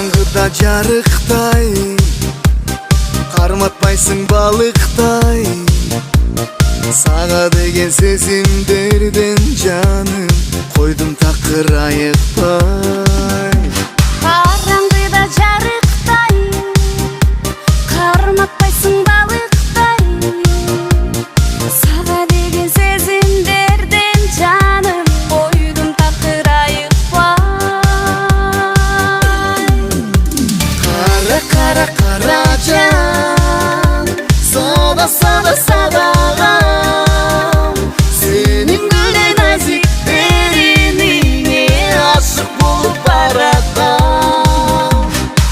Караңгыда жарыктай, карматпайсың балыктай. Сага деген сезимдерден жаным койдум такыр айыкпай. Караңгыда жарыктай, карматпайсың балыктай. Сага деген сезимдерден жаным койдум такыр айыкпай. Кара кара кара жан, сада сада садагам, сенин гүлдей назик териниңе ашык болуп баратам.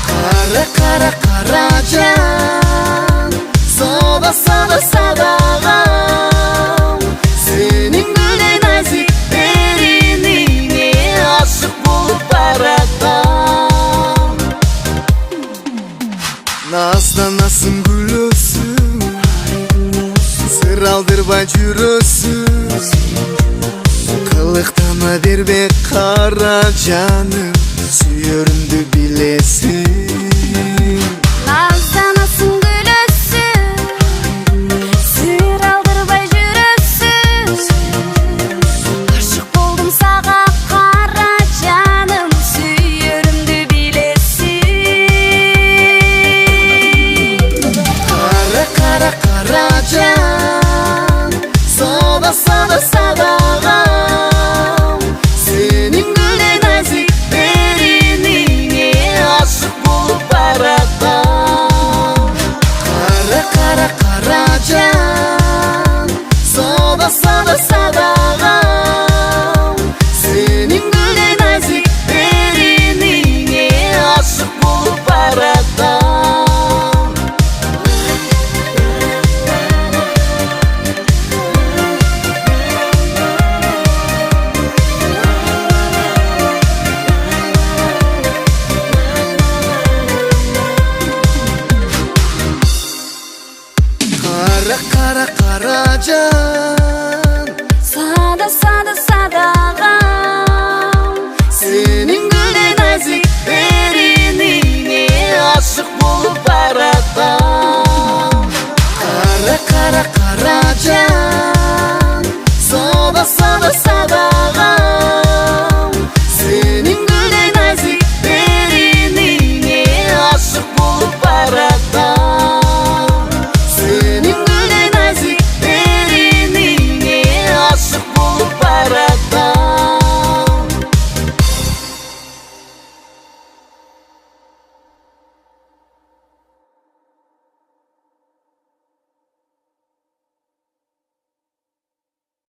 Кара кара кара жан, сада сада садагам, сенин гүлдей назик териниңе ашык болуп баратам. Назданасың гүлөсүң, сыр алдырбай жүрөсүң. Кылыктана бербе кара жаным, сүйөрүмдү билесиң. Назданасың гүлөсүң, сыр алдырбай жүрөсүң. Ашык болдум сага кара жаным, сүйөрүмдү билесиң. Кара кара кара жан, сада сада садагам, сенин гүлдей назик териниңе ашык болуп баратам. Кара кара кара жан, сада сада садагам, сенин гүлдей назик териниңе ашык болуп баратам. Kara kara kara jan,